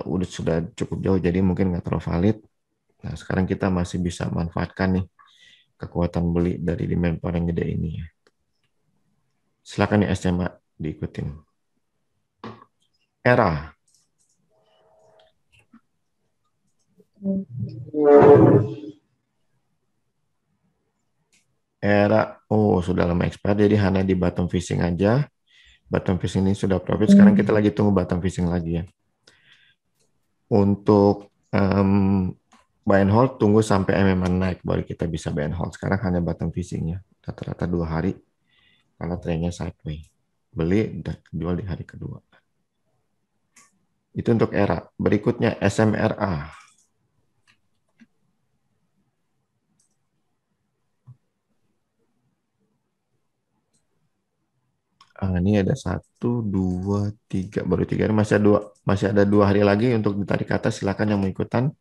udah sudah cukup jauh, jadi mungkin nggak terlalu valid. Nah, sekarang kita masih bisa manfaatkan nih kekuatan beli dari demand power yang gede ini ya. Silakan nih SMA diikutin. Era. Era, oh sudah lama expire, jadi hanya di bottom fishing aja. Bottom fishing ini sudah profit, sekarang kita lagi tunggu bottom fishing lagi ya. Untuk buy and hold, tunggu sampai MMA naik, baru kita bisa buy and hold. Sekarang hanya bottom fishing ya, rata-rata 2 hari, karena trennya sideways. Beli, dan jual di hari kedua. Itu untuk era. Berikutnya SMRA. Ini ada 1, 2, 3, baru 3 hari, masih ada 2 hari lagi untuk ditarik ke atas. Silakan yang mau ikutan.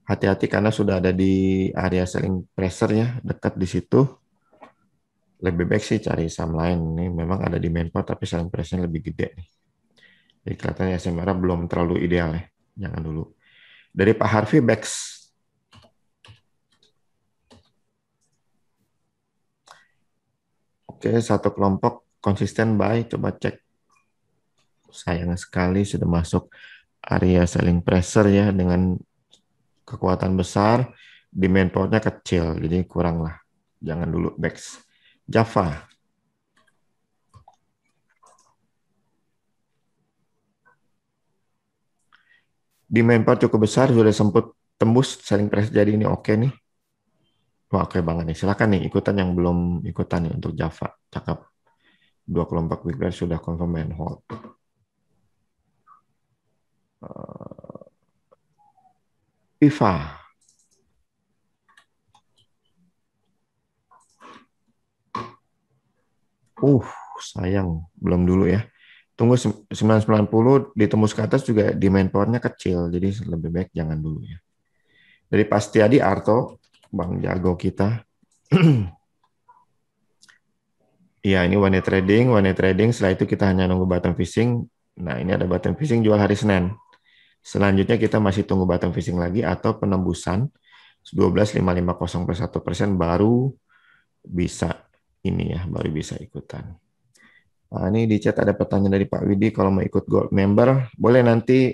Hati-hati karena sudah ada di area selling pressure-nya, dekat di situ. Lebih baik sih cari saham lain. Ini memang ada di main part, tapi selling pressure-nya lebih gede nih. Jadi kelihatannya SMRA belum terlalu ideal ya. Jangan dulu. Dari Pak Harvey, BEX. Oke, satu kelompok konsisten buy. Coba cek. Sayang sekali sudah masuk area selling pressure ya dengan kekuatan besar. Demand power-nya kecil, jadi kurang lah. Jangan dulu BEX. Java. Demand power cukup besar, sudah sempat tembus selling pressure, jadi ini oke nih. Wah, oke banget nih. Silakan nih ikutan yang belum ikutan nih untuk Java. Cakep. 2 kelompok big bear sudah confirm and hold. PIVA. Sayang. Belum dulu ya. Tunggu 990 ditembus ke atas juga demand power-nya kecil. Jadi lebih baik jangan dulu ya. Dari Pastiadi Arto, Bang Jago kita. Ya, ini one day trading. Setelah itu kita hanya nunggu bottom fishing. Nah, ini ada bottom fishing jual hari Senin. Selanjutnya kita masih tunggu bottom fishing lagi atau penembusan 12.550 per 1% baru bisa ini ya, baru bisa ikutan. Nah, ini di chat ada pertanyaan dari Pak Widi, kalau mau ikut Gold Member, boleh nanti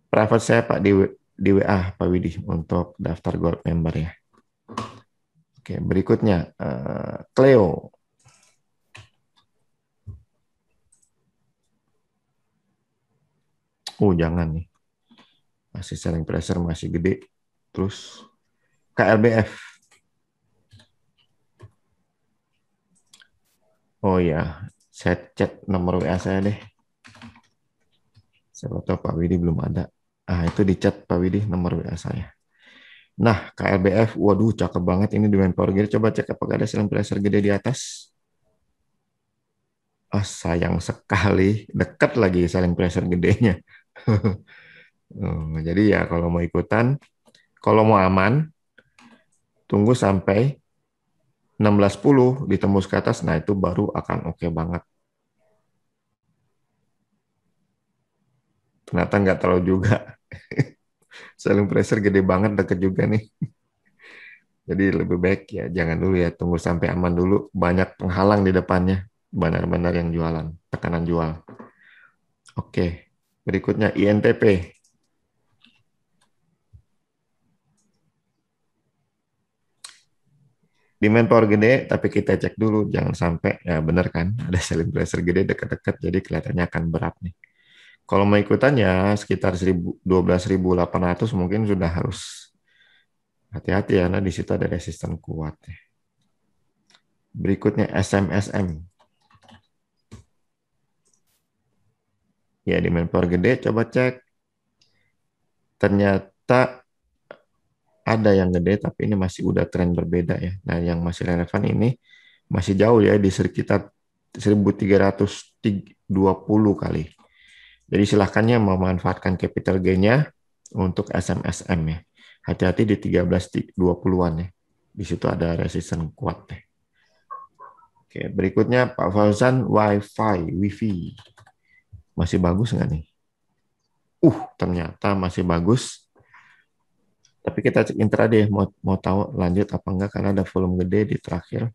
private saya Pak di WA Pak Widi untuk daftar Gold Member ya. Oke, berikutnya Cleo. Jangan nih. Masih selling pressure masih gede. Terus KLBF. Oh ya, saya chat nomor WA saya deh. Siapa tahu Pak Widi belum ada. Itu di chat Pak Widi nomor WA saya. Nah, KLBF, waduh cakep banget ini di Power Grid. Coba cek apakah ada selling pressure gede di atas. Sayang sekali, dekat lagi selling pressure gedenya. Jadi ya kalau mau ikutan, kalau mau aman, tunggu sampai 16.10 ditembus ke atas, nah itu baru akan oke banget. Ternyata nggak terlalu juga. Selling pressure gede banget, deket juga nih. Jadi lebih baik ya jangan dulu ya, tunggu sampai aman dulu. Banyak penghalang di depannya, benar-benar yang jualan, tekanan jual. Oke, berikutnya INTP. Demand power gede, tapi kita cek dulu, jangan sampai ya benar kan, ada selling pressure gede dekat-dekat, jadi kelihatannya akan berat nih. Kalau mau ikutannya sekitar 12.800 mungkin sudah harus hati-hati ya, karena di situ ada resisten kuat. Berikutnya SMSM. Ya, demand power gede, coba cek. Ternyata ada yang gede, tapi ini masih udah tren berbeda ya. Nah, yang masih relevan ini masih jauh ya, di sekitar 1.320 kali. Jadi silahkan ya memanfaatkan capital gain-nya untuk SMSM ya. Hati-hati di 13.20-an ya. Di situ ada resisten kuat deh. Oke, berikutnya Pak Fauzan Wi-Fi. Masih bagus nggak nih? Ternyata masih bagus. Tapi kita cek intraday, mau tahu lanjut apa enggak karena ada volume gede di terakhir.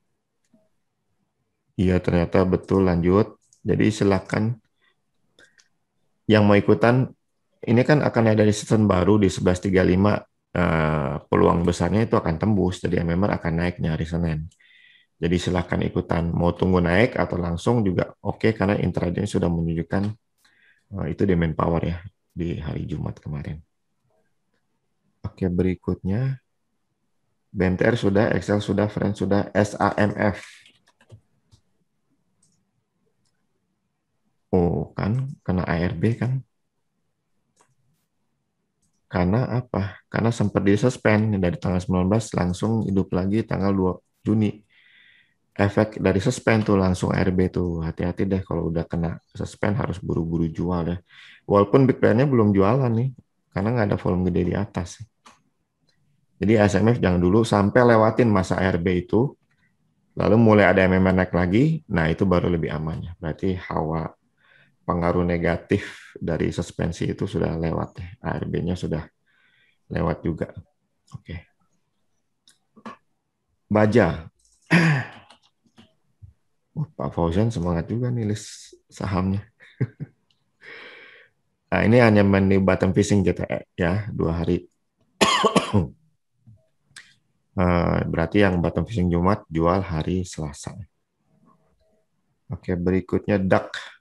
Iya, ternyata betul lanjut. Jadi silakan yang mau ikutan, ini kan akan ada resisten baru di 11.35, peluang besarnya itu akan tembus, jadi memang akan naiknya hari Senin. Jadi silakan ikutan, mau tunggu naik atau langsung juga oke, karena intraday sudah menunjukkan itu demand power ya di hari Jumat kemarin. Oke, berikutnya BMTR sudah, Excel sudah, Friends sudah, SAMF. Kan kena ARB kan. Karena apa? Karena sempat disuspend dari tanggal 19 langsung hidup lagi tanggal 2 Juni. Efek dari suspend tuh langsung ARB tuh. Hati-hati deh kalau udah kena suspend harus buru-buru jual deh. Walaupun big player-nya belum jualan nih. Karena nggak ada volume gede di atas. Jadi SMF jangan dulu sampai lewatin masa ARB itu. Lalu mulai ada MMA naik lagi. Nah itu baru lebih aman ya. Berarti hawa pengaruh negatif dari suspensi itu sudah lewat ya. ARB-nya sudah lewat juga. Oke. Baja. Pak Fauzan semangat juga nih list sahamnya. Nah, ini hanya menu bottom fishing JTE ya, 2 hari. Berarti yang bottom fishing Jumat jual hari Selasa. Oke, berikutnya DAX.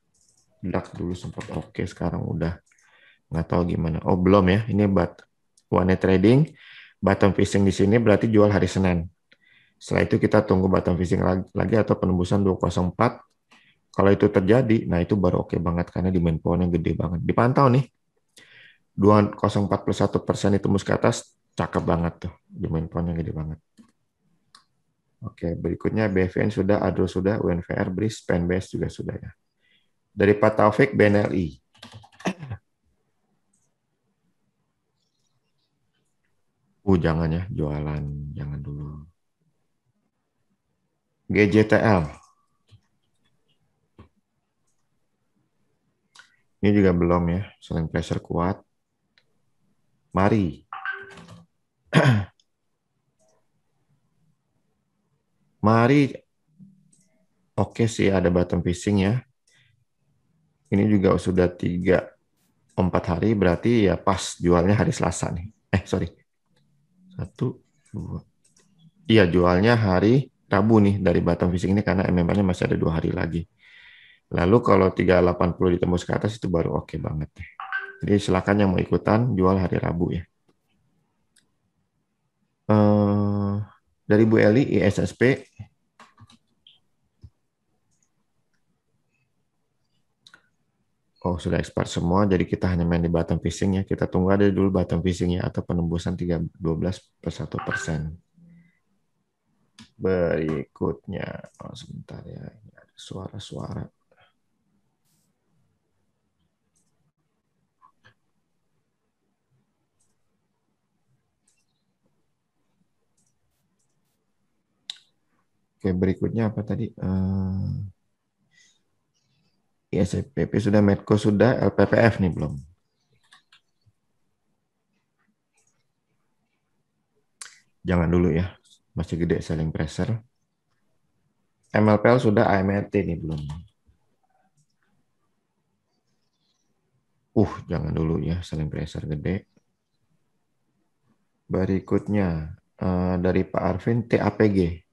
DAX dulu sempat oke, sekarang udah nggak tahu gimana. Belum ya. Ini one trading, bottom fishing di sini berarti jual hari Senin. Setelah itu kita tunggu bottom fishing lagi atau penembusan 204. Kalau itu terjadi, nah itu baru oke banget karena demand power-nya gede banget. Dipantau nih, 2041% itu mus ke atas, cakep banget tuh. Demand power-nya gede banget. Oke, berikutnya BVN sudah, ADRO sudah, UNVR, BRIS, PNBS juga sudah ya. Dari Pak Taufik, BNLI. Jangan ya, jualan. Jangan dulu. GJTL. Ini juga belum ya, selling pressure kuat. Mari. Mari. Oke sih, ada bottom fishing ya. Ini juga sudah 3-4 hari, berarti ya pas jualnya hari Selasa nih. Sorry. 1, 2. Iya, jualnya hari Rabu nih dari bottom fishing ini karena MMR-nya masih ada 2 hari lagi. Lalu kalau 380 ditembus ke atas itu baru oke banget. Jadi silakan yang mau ikutan jual hari Rabu ya. Eh, dari Bu Eli, ISSP. Oh, sudah expert semua, jadi kita hanya main di bottom fishing ya. Kita tunggu ada dulu bottom fishing-nya atau penembusan 12 per 1%. Berikutnya, oh, sebentar ya, ini ada suara-suara. Oke, berikutnya apa tadi? ISPP sudah, Medco sudah, LPPF nih belum. Jangan dulu ya, masih gede selling pressure. MLPL sudah, AMRT nih belum. Jangan dulu ya, selling pressure gede. Berikutnya dari Pak Arvin, TAPG.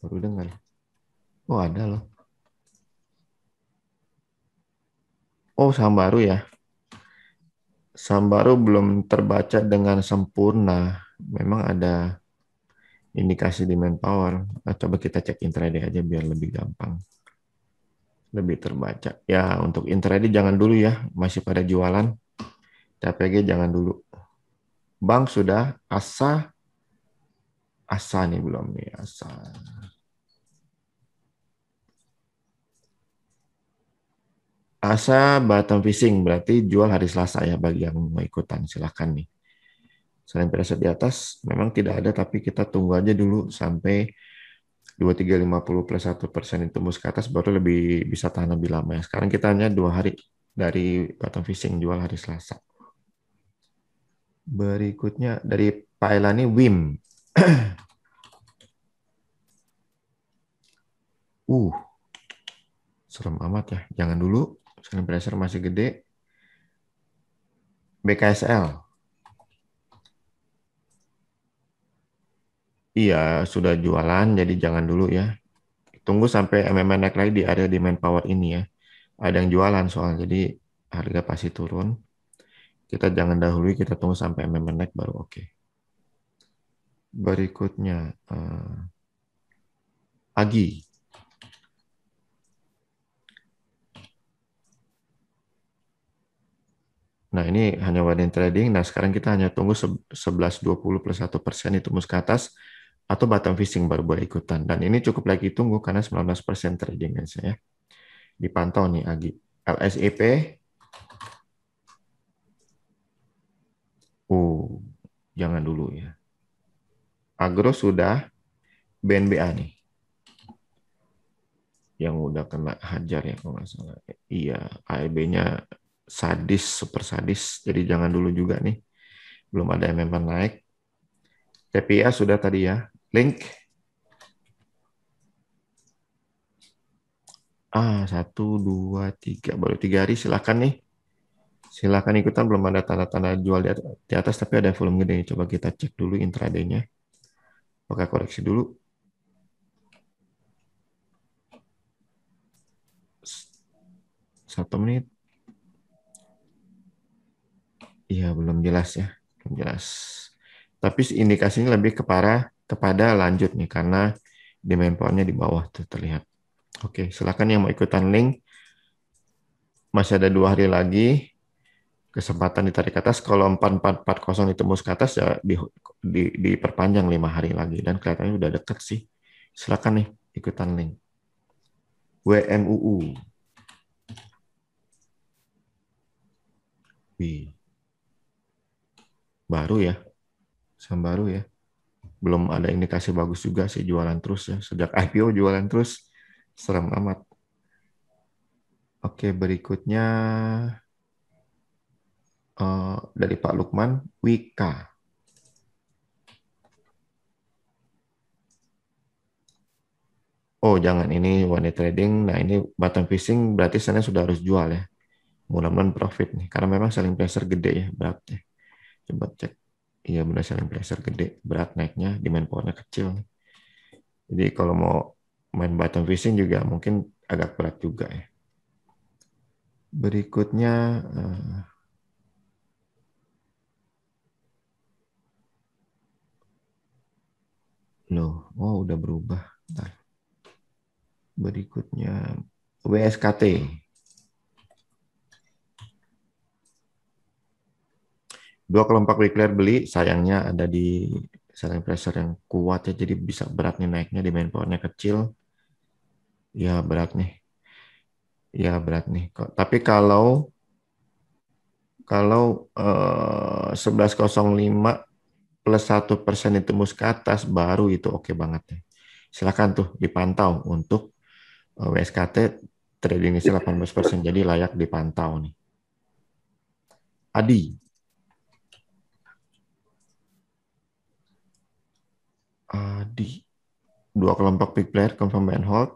Baru dengar. Ada loh. Saham baru ya. Saham baru belum terbaca dengan sempurna. Memang ada indikasi demand power. Coba kita cek intraday aja biar lebih gampang. Lebih terbaca. Ya, untuk intraday jangan dulu ya. Masih pada jualan. TAPG jangan dulu. Bank sudah. Asa nih belum nih. Asa. Asa bottom fishing berarti jual hari Selasa ya bagi yang mau ikutan silahkan nih. Selain pressure di atas memang tidak ada tapi kita tunggu aja dulu sampai 2350 plus 1% itu tembus ke atas baru lebih bisa tahan lebih lama ya. Sekarang kita hanya 2 hari dari bottom fishing jual hari Selasa. Berikutnya dari Pak Elani WIM. Serem amat ya. Jangan dulu. Selain pressure masih gede. BKSL. Iya, sudah jualan, jadi jangan dulu ya. Tunggu sampai MMA naik lagi di area demand power ini ya. Ada yang jualan soal, jadi harga pasti turun. Kita jangan dahului, kita tunggu sampai MMA naik baru oke. Berikutnya, Agi. Nah, ini hanya one trading. Nah, sekarang kita hanya tunggu 11.20 plus 1% itu mus ke atas atau bottom fishing baru boleh ikutan. Dan ini cukup lagi tunggu karena 19% trading guys ya. Dipantau nih Agi. LSEP. Jangan dulu ya. Agro sudah, BNBA nih. Yang udah kena hajar ya kalau nggak salah. Iya, AEB-nya sadis, super sadis. Jadi jangan dulu juga nih. Belum ada yang memang naik. TPA sudah tadi ya. Link. 1, 2, 3. Baru 3 hari silakan nih. Silakan ikutan. Belum ada tanda-tanda jual di atas, tapi ada volume gede. Coba kita cek dulu intraday-nya. Oke, koreksi dulu. 1 menit. Iya, belum jelas ya. Belum jelas. Tapi indikasinya lebih kepada lanjut nih, karena demand power-nya di bawah tuh terlihat. Oke, silakan yang mau ikutan link. Masih ada 2 hari lagi. Kesempatan ditarik ke atas. Kalau 4440 ditembus ke atas, ya diperpanjang 5 hari lagi. Dan kelihatannya udah deket sih. Silakan nih, ikutan link. WMUU. Wih, baru ya. Saham baru ya. Belum ada indikasi bagus juga sih jualan terus ya. Sejak IPO jualan terus. Serem amat. Oke, berikutnya dari Pak Lukman, Wika. Jangan ini one day trading. Nah, ini bottom fishing berarti sana sudah harus jual ya. Mudah-mudahan profit nih. Karena memang selling pressure gede ya beratnya. Coba cek. Iya benar selling pressure gede. Berat naiknya. Demand power-nya kecil. Jadi kalau mau main bottom fishing juga mungkin agak berat juga ya. Berikutnya udah berubah. Bentar. Berikutnya WSKT. Dua kelompok declare beli, sayangnya ada di selling pressure yang kuat ya, jadi bisa berat nih naiknya, di main powernya kecil. Ya berat nih. Ya berat nih. Tapi kalau 11.05 plus 1% ditembus ke atas, baru itu oke banget nih. Silakan tuh dipantau untuk WSKT, trading initial 18%, jadi layak dipantau nih. Adi. Dua kelompok big player confirm buy and hold.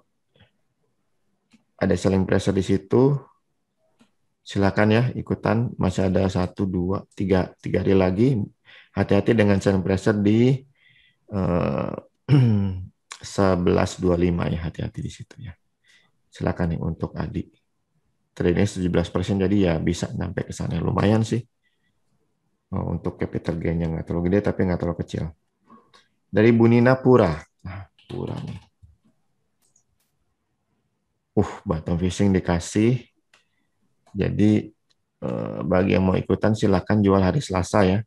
Ada selling pressure di situ. Silakan ya ikutan. Masih ada 1, 2, 3 hari lagi. Hati-hati dengan selling pressure di 11.25 ya, hati-hati di situ ya. Silakan nih untuk Adi. Tradingnya 17%, jadi ya bisa sampai ke sana. Lumayan sih. Untuk capital gain yang nggak terlalu gede tapi nggak terlalu kecil. Dari Bunina Pura. Nah, Pura nih. Bottom fishing dikasih. Jadi bagi yang mau ikutan silakan jual hari Selasa ya.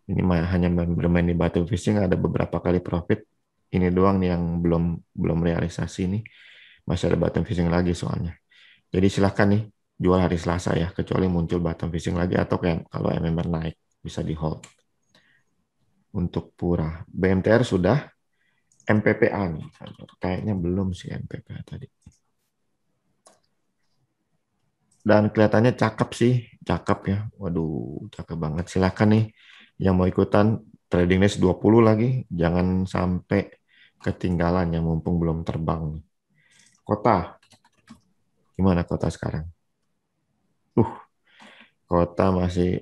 Ini hanya bermain di bottom fishing, ada beberapa kali profit. Ini doang nih yang belum realisasi nih. Masih ada bottom fishing lagi soalnya. Jadi silakan nih jual hari Selasa ya, kecuali muncul bottom fishing lagi atau kayak kalau MMR naik bisa di hold. Untuk Pura, BMTR sudah, MPPA nih. Kayaknya belum sih MPPA tadi. Dan kelihatannya cakep sih, cakep ya. Waduh, cakep banget. Silakan nih yang mau ikutan trading days 20 lagi, jangan sampai ketinggalan ya mumpung belum terbang nih. Kota. Gimana Kota sekarang? Kota masih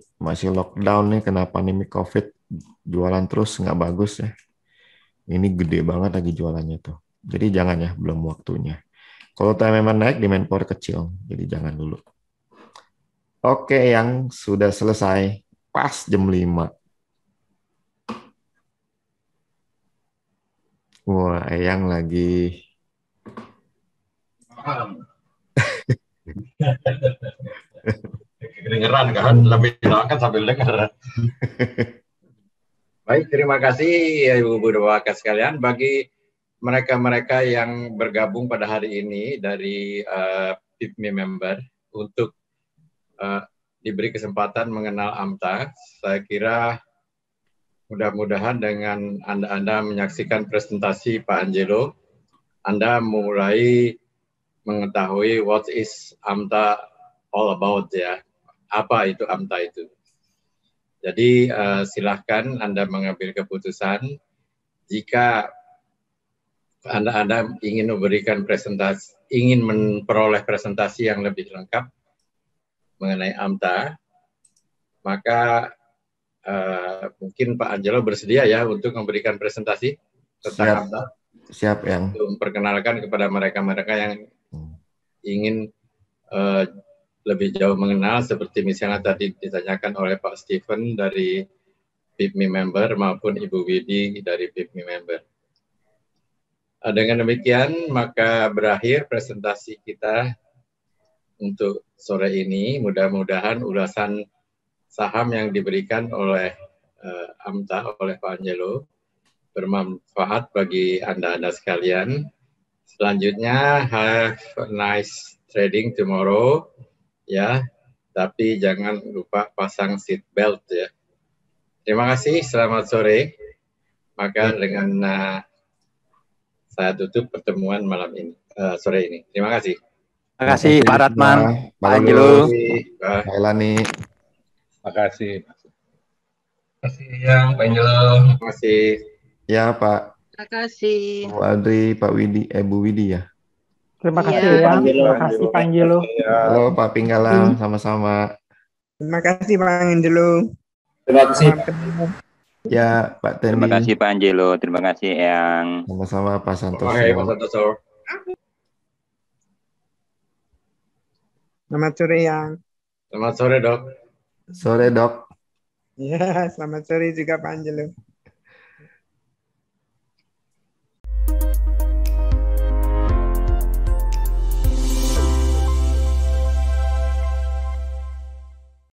lockdown nih, kena pandemi Covid, jualan terus nggak bagus ya. Ini gede banget lagi jualannya tuh. Jadi jangan ya, belum waktunya. Kalau time memang naik, demand power kecil, jadi jangan dulu. Oke, yang sudah selesai pas jam 5. Wah, Eyang lagi Kedengeran kan, lebih kan sambil dengar. Baik, terima kasih ya Ibu Bapak sekalian. Bagi mereka-mereka yang bergabung pada hari ini dari PIPMI member untuk diberi kesempatan mengenal AMTA, saya kira mudah-mudahan dengan Anda menyaksikan presentasi Pak Angelo, Anda mulai mengetahui what is AMTA all about ya. Apa itu AMTA itu? Jadi silahkan Anda mengambil keputusan. Jika Anda ingin memberikan presentasi, ingin memperoleh presentasi yang lebih lengkap mengenai AMTA, maka mungkin Pak Angelo bersedia ya untuk memberikan presentasi tentang AMTA. Siap yang. Untuk memperkenalkan kepada mereka-mereka yang ingin lebih jauh mengenal, seperti misalnya tadi ditanyakan oleh Pak Stephen dari PIPMI member maupun Ibu Widi dari PIPMI member. Dengan demikian, maka berakhir presentasi kita untuk sore ini. Mudah-mudahan ulasan saham yang diberikan oleh AMTA, oleh Pak Angelo, bermanfaat bagi Anda-Anda sekalian. Selanjutnya, have a nice trading tomorrow, ya. Tapi jangan lupa pasang seat belt ya. Terima kasih, selamat sore. Maka dengan saya tutup pertemuan malam ini, sore ini. Terima kasih. Terima kasih Pak Ratman, Pak Angelo, Pak Elani. Terima kasih. Terima kasih yang Pak Angelo. Terima kasih. Ya Pak. Terima kasih. Bu Adri, Pak Widi, Bu Widi ya. Terima kasih Pak. Terima kasih Pak Angelo. Halo Pak Pinggalang, sama-sama. Terima kasih Pak Angelo. Terima kasih. Ya, Pak Tendi. Terima kasih Pak Angelo, terima kasih Eyang. Sama-sama Pak Santoso. Oke, Pak Santoso. Selamat sore, Yang. Selamat sore, Dok. Sore, Dok. Ya, selamat sore juga Pak Angelo.